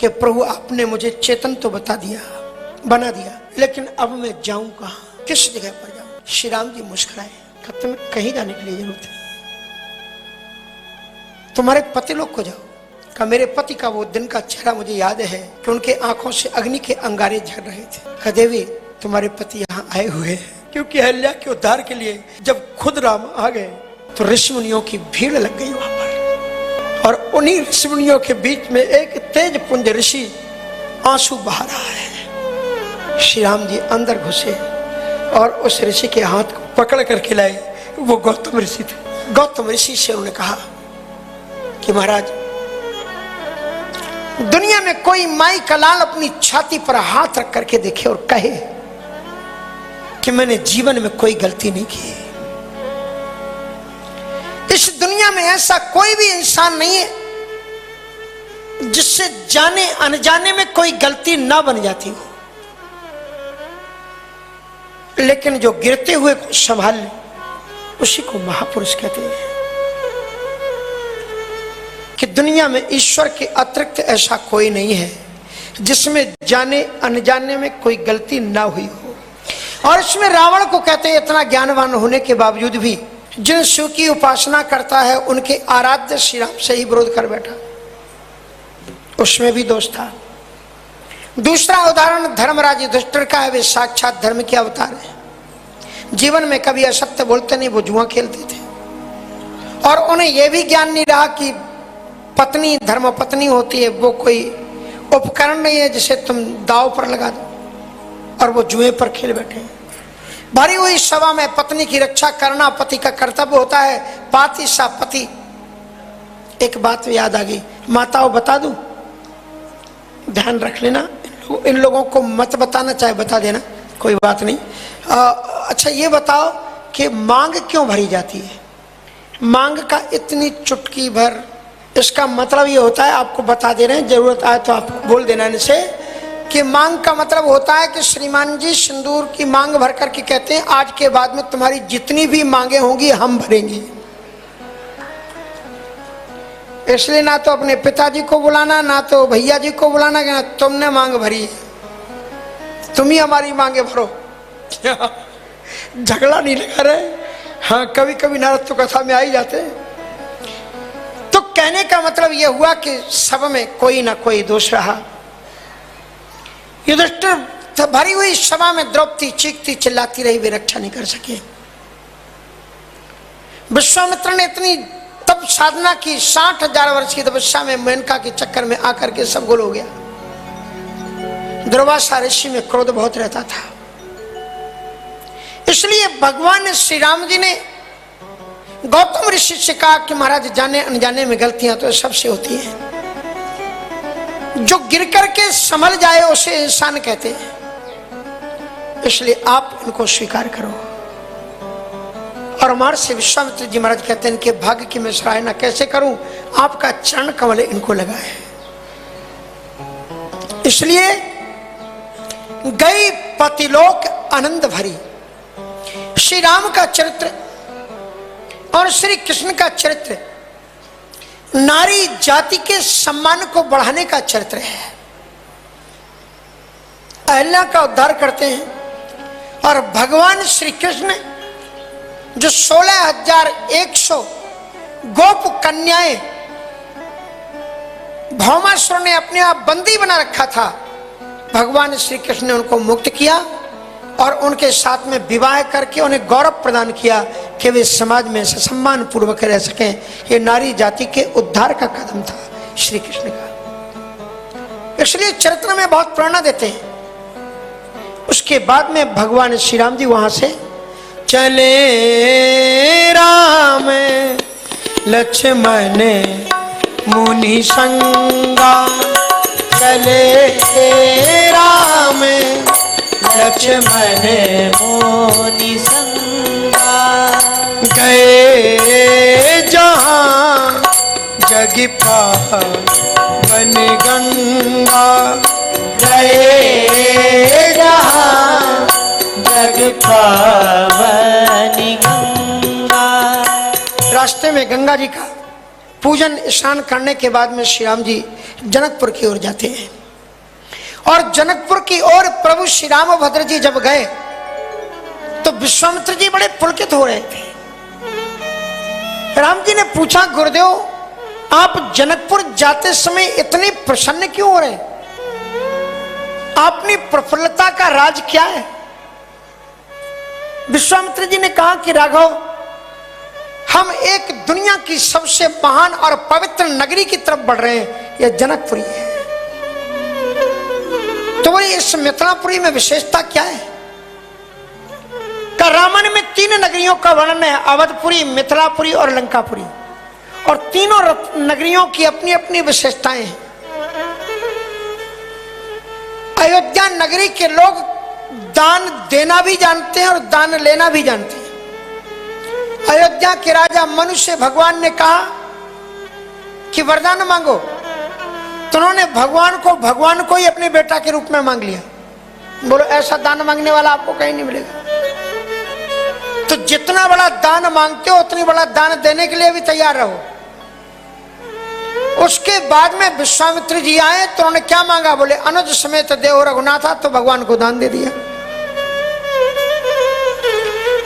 कि प्रभु आपने मुझे चेतन तो बता दिया, बना दिया, लेकिन अब मैं जाऊं कहां, किस जगह पर जाऊं? श्री राम जी मुस्कुराए, कहते तुम्हें कहीं जाने की जरूरत नहीं, तुम्हारे पति लोग को जाओ। का मेरे पति का वो दिन का चेहरा मुझे याद है कि उनके आंखों से अग्नि के अंगारे झड़ रहे थे। कहा देवी तुम्हारे पति यहाँ आए हुए हैं, क्योंकि अहल्या के उद्धार के लिए जब खुद राम आ गए तो ऋषि मुनियों की भीड़ लग गई वहां पर, और उन्हीं ऋषि मुनियों के बीच में एक तेज पुंज ऋषि आंसू बहा रहा है। श्री राम जी अंदर घुसे और उस ऋषि के हाथ को पकड़ करके लाए। वो गौतम ऋषि थे। गौतम ऋषि से उन्होंने कहा कि महाराज, दुनिया में कोई माई का लाल अपनी छाती पर हाथ रख करके देखे और कहे कि मैंने जीवन में कोई गलती नहीं की। इस दुनिया में ऐसा कोई भी इंसान नहीं है जिससे जाने अनजाने में कोई गलती ना बन जाती हो, लेकिन जो गिरते हुए को संभाल ले उसी को महापुरुष कहते हैं। कि दुनिया में ईश्वर के अतिरिक्त ऐसा कोई नहीं है जिसमें जाने अनजाने में कोई गलती ना हुई हो। और इसमें रावण को कहते हैं इतना ज्ञानवान होने के बावजूद भी जिन शिव की उपासना करता है उनके आराध्य श्री राम से ही विरोध कर बैठा, उसमें भी दोष था। दूसरा उदाहरण धर्मराज युधिष्ठिर का है। वे साक्षात धर्म के अवतार है। जीवन में कभी असत्य बोलते नहीं, वो जुआ खेलते थे और उन्हें यह भी ज्ञान नहीं रहा कि पत्नी धर्म पत्नी होती है, वो कोई उपकरण नहीं है जिसे तुम दाव पर लगा दो, और वो जुए पर खेल बैठे। भरी हुई सभा में पत्नी की रक्षा करना पति का कर्तव्य होता है। पाती सा पति। एक बात याद आ गई, माताओं बता दूं, ध्यान रख लेना, इन लोगों को मत बताना, चाहे बता देना, कोई बात नहीं। अच्छा ये बताओ कि मांग क्यों भरी जाती है? मांग का इतनी चुटकी भर, इसका मतलब ये होता है, आपको बता दे रहे हैं, जरूरत आए तो आप बोल देना इनसे, कि मांग का मतलब होता है कि श्रीमान जी सिंदूर की मांग भर करके कहते हैं आज के बाद में तुम्हारी जितनी भी मांगे होंगी हम भरेंगे। इसलिए ना तो अपने पिताजी को बुलाना, ना तो भैया जी को बुलाना कि ना तुमने मांग भरी, तुम ही हमारी मांगे भरो। झगड़ा नहीं लगा रहे। हाँ, कभी कभी नारद तो कथा में आ ही जाते हैं। तो कहने का मतलब यह हुआ कि सब में कोई ना कोई दोष रहा। युधिष्ठिर भरी हुई सभा में द्रौपदी चीखती चिल्लाती रही, वे रक्षा नहीं कर सके। विश्वामित्र ने इतनी तप साधना की, 60,000 वर्ष की तपस्या में मेनका के चक्कर में आकर के सब गोल हो गया। दुर्वासा ऋषि में क्रोध बहुत रहता था, इसलिए भगवान श्री राम जी ने गौतम ऋषि से कहा कि महाराज जाने अनजाने में गलतियां तो सबसे होती हैं, जो गिर करके संभल जाए उसे इंसान कहते हैं, इसलिए आप उनको स्वीकार करो। और महर्षि विश्वामित्र जी महाराज कहते हैं कि भाग्य की मैं सराहना कैसे करूं, आपका चरण कमल इनको लगा है। इसलिए गई पतिलोक आनंद भरी। श्री राम का चरित्र और श्री कृष्ण का चरित्र नारी जाति के सम्मान को बढ़ाने का चरित्र है। अहल्या का उद्धार करते हैं और भगवान श्री कृष्ण जो 16,100 गोप कन्याएं भौमासुर ने अपने आप बंदी बना रखा था, भगवान श्री कृष्ण ने उनको मुक्त किया और उनके साथ में विवाह करके उन्हें गौरव प्रदान किया कि वे समाज में सम्मान पूर्वक रह सकें। ये नारी जाति के उद्धार का कदम था श्री कृष्ण का, इसलिए चरित्र में बहुत प्रेरणा देते हैं। उसके बाद में भगवान श्री राम जी वहां से चले, राम लक्ष्मण मुनि संगा, चले राम लक्ष्मण मुनि संगा, गए जहां जग पावन गंगा, गए जहां जग पावन गंगा। रास्ते में गंगा जी का पूजन स्नान करने के बाद में श्री राम जी जनकपुर की ओर जाते हैं। और जनकपुर की ओर प्रभु श्री रामभद्र जी जब गए तो विश्वामित्र जी बड़े पुलकित हो रहे थे। राम जी ने पूछा, गुरुदेव आप जनकपुर जाते समय इतने प्रसन्न क्यों हो रहे? आपनी प्रफुल्लता का राज क्या है? विश्वामित्र जी ने कहा कि राघव, हम एक दुनिया की सबसे महान और पवित्र नगरी की तरफ बढ़ रहे हैं, यह जनकपुरी है। तो वही इस मिथिलापुरी में विशेषता क्या है? का रामायण में 3 नगरियों का वर्णन है, अवधपुरी, मिथिलापुरी और लंकापुरी, और तीनों नगरियों की अपनी अपनी विशेषताएं हैं। अयोध्या नगरी के लोग दान देना भी जानते हैं और दान लेना भी जानते हैं। अयोध्या के राजा मनु से भगवान ने कहा कि वरदान मांगो, तो उन्होंने भगवान को ही अपने बेटा के रूप में मांग लिया। बोलो, ऐसा दान मांगने वाला आपको कहीं नहीं मिलेगा। तो जितना बड़ा दान मांगते हो उतनी बड़ा दान देने के लिए भी तैयार रहो। उसके बाद में विश्वामित्र जी आए तो उन्होंने क्या मांगा? बोले, अनुज समेत देव रघुनाथा, तो भगवान को दान दे दिया।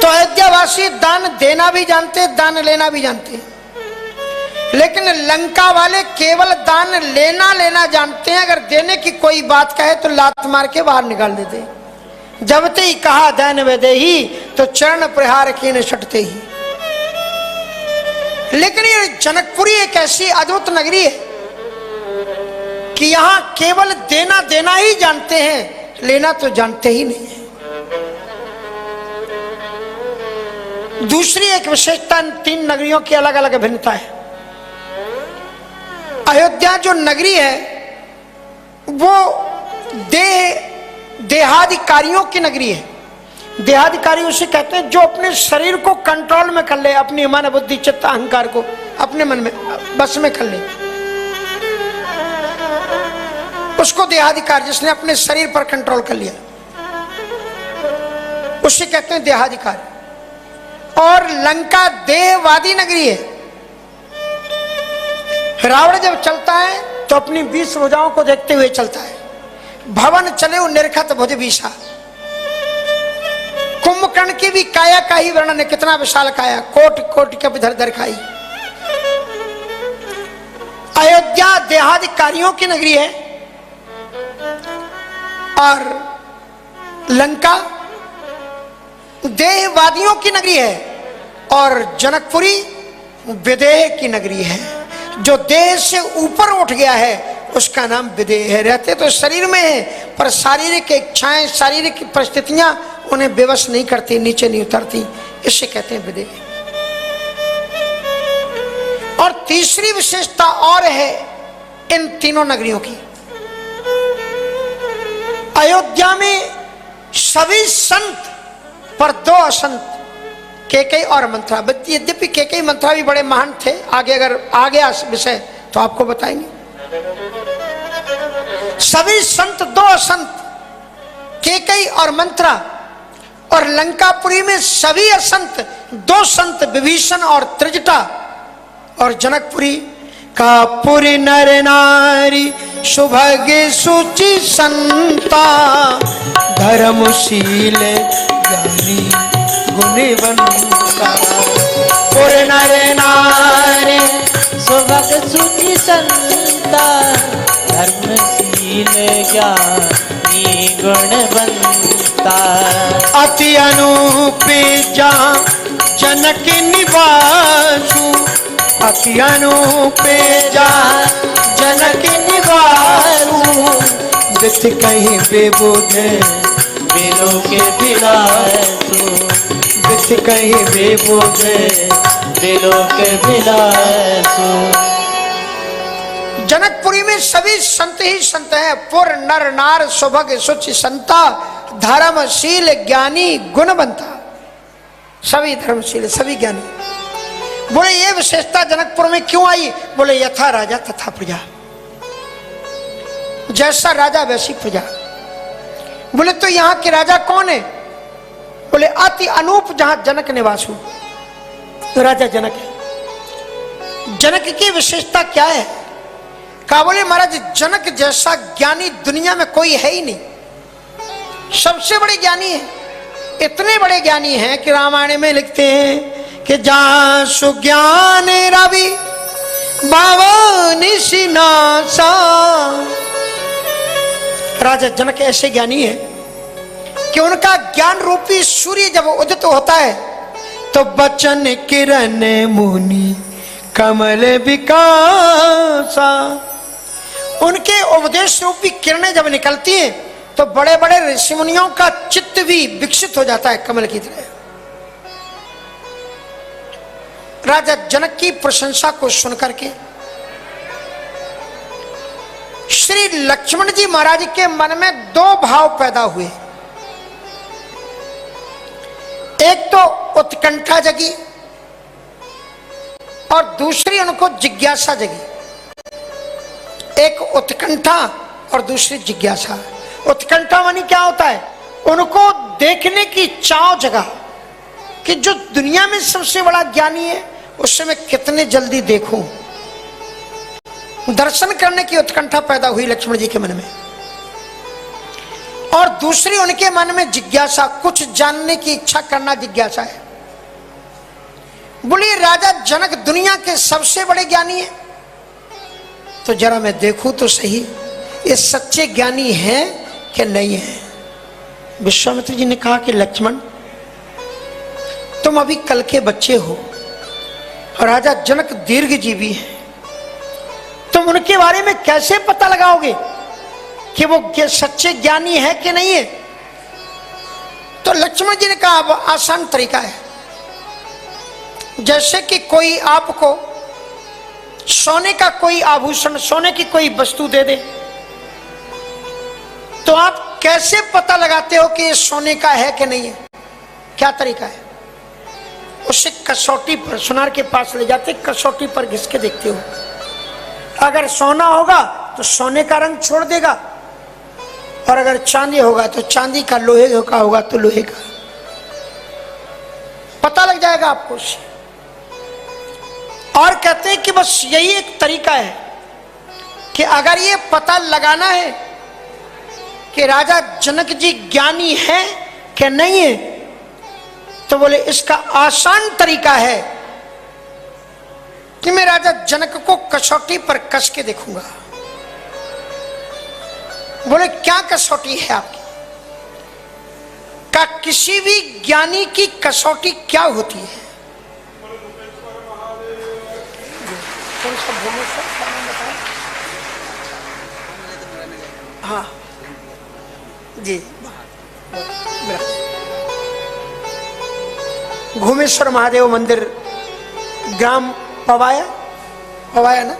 तो अयोध्यावासी दान देना भी जानते, दान लेना भी जानते, लेकिन लंका वाले केवल दान लेना जानते हैं। अगर देने की कोई बात कहे तो लात मार के बाहर निकाल देते। जब ते ही कहा दैन वेदे ही, तो चरण प्रहार कीन सटते ही। लेकिन ये जनकपुरी एक ऐसी अद्भुत नगरी है कि यहां केवल देना ही जानते हैं, लेना तो जानते ही नहीं है। दूसरी एक विशेषता 3 नगरियों की अलग अलग भिन्नता है। अयोध्या जो नगरी है वो देहाधिकारियों की नगरी है। देहाधिकारी उसे कहते हैं जो अपने शरीर को कंट्रोल में कर ले, अपनी मन बुद्धि चित्त अहंकार को अपने मन में बस में कर ले, उसको देहाधिकार, जिसने अपने शरीर पर कंट्रोल कर लिया, उसे कहते हैं देहाधिकारी। और लंका देहवादी नगरी है। रावण जब चलता है तो अपनी 20 भुजाओं को देखते हुए चलता है। भवन चले निरखत भुज बीसा। कुंभकर्ण की भी काया का ही वर्णन है, कितना विशाल काया, कोट कोट के धर धर खाई। अयोध्या देहाधिकारियों की नगरी है और लंका देहवादियों की नगरी है, और जनकपुरी विदेह की नगरी है। जो देह से ऊपर उठ गया है उसका नाम विदेह है। रहते तो शरीर में है पर शारीरिक इच्छाएं, शारीरिक परिस्थितियां उन्हें विवश नहीं करती, नीचे नहीं उतरती, इसे कहते हैं विदेह। और तीसरी विशेषता और है इन तीनों नगरियों की। अयोध्या में सभी संत पर 2 असंत, केकई और मंथरा। यद्यपि केकई मंथरा भी बड़े महान थे, आगे अगर आ गया विषय तो आपको बताएंगे। सभी संत 2 असंत, केकई और मंथरा। और लंकापुरी में सभी असंत 2 संत, विभीषण और त्रिजटा। और जनकपुरी का पुरी नर नारी सुभगे सुचि संता, धर्मशील ज्ञानी गुणवंता। पुरी नर नारी सुभग सुचि संता, धर्मशील ज्ञानी गुणवंता। अति अनूप जहाँ जनक निवासु, अति अनूप जहाँ जनक निवासु। जित कहीं बेबुध बिलो के बिलासु, जित कहीं बेबुध बिलो के बिलासु। जनकपुरी में सभी संत ही संत हैं। पुर नर नार सुभग सुचि संता, धर्मशील ज्ञानी गुणवंता। सभी धर्मशील, सभी ज्ञानी। बोले ये विशेषता जनकपुर में क्यों आई? बोले यथा राजा तथा प्रजा, जैसा राजा वैसी प्रजा। बोले तो यहाँ के राजा कौन है? बोले अति अनूप जहां जनक निवासु, तो राजा जनक है। जनक की विशेषता क्या है? कहा बोले महाराज जनक जैसा ज्ञानी दुनिया में कोई है ही नहीं, सबसे बड़े ज्ञानी है। इतने बड़े ज्ञानी हैं कि रामायण में लिखते हैं कि जासु ज्ञान रवि बावनिशि नासा। राजा जनक ऐसे ज्ञानी है कि उनका ज्ञान रूपी सूर्य जब उदित होता है तो बचन किरण मुनि कमल विकासा। उनके उपदेश रूपी किरणें जब निकलती हैं तो बड़े बड़े ऋषि मुनियों का चित्त भी विकसित हो जाता है कमल की तरह। राजा जनक की प्रशंसा को सुनकर के श्री लक्ष्मण जी महाराज के मन में दो भाव पैदा हुए। एक तो उत्कंठा जगी और दूसरी उनको जिज्ञासा जगी। एक उत्कंठा और दूसरी जिज्ञासा। उत्कंठा मानी क्या होता है? उनको देखने की चाव जगा कि जो दुनिया में सबसे बड़ा ज्ञानी है उससे मैं कितने जल्दी देखूं। दर्शन करने की उत्कंठा पैदा हुई लक्ष्मण जी के मन में। और दूसरी उनके मन में जिज्ञासा, कुछ जानने की इच्छा करना जिज्ञासा है। बोलिए राजा जनक दुनिया के सबसे बड़े ज्ञानी है, तो जरा मैं देखूं तो सही ये सच्चे ज्ञानी हैं कि नहीं है। विश्वामित्र जी ने कहा कि लक्ष्मण तुम अभी कल के बच्चे हो और राजा जनक दीर्घजीवी हैं, तुम उनके बारे में कैसे पता लगाओगे कि वो सच्चे ज्ञानी है कि नहीं है? तो लक्ष्मण जी ने कहा अब आसान तरीका है। जैसे कि कोई आपको सोने का कोई आभूषण, सोने की कोई वस्तु दे दे, तो आप कैसे पता लगाते हो कि ये सोने का है कि नहीं है? क्या तरीका है? उसे कसौटी पर, सुनार के पास ले जाते, कसौटी पर घिस के देखते हो। अगर सोना होगा तो सोने का रंग छोड़ देगा, और अगर चांदी होगा तो चांदी का, लोहे का होगा तो लोहे का। पता लग जाएगा आपको उससे। और कहते हैं कि बस यही एक तरीका है कि अगर ये पता लगाना है कि राजा जनक जी ज्ञानी हैं कि नहीं है, तो बोले इसका आसान तरीका है कि मैं राजा जनक को कसौटी पर कस के देखूंगा। बोले क्या कसौटी है आपकी? का किसी भी ज्ञानी की कसौटी क्या होती है? हाँ जी, घुमेश्वर महादेव मंदिर, ग्राम पवाया, पवाया ना?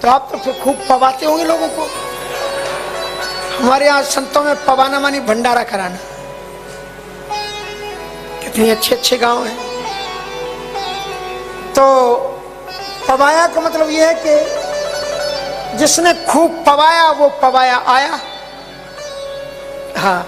तो आप तो फिर खूब पवाते होंगे लोगों को। हमारे यहाँ संतों में पवाना मानी भंडारा कराना। कितने अच्छे अच्छे गांव हैं। तो पवाया का मतलब यह है कि जिसने खूब पवाया वो पवाया आया। हाँ,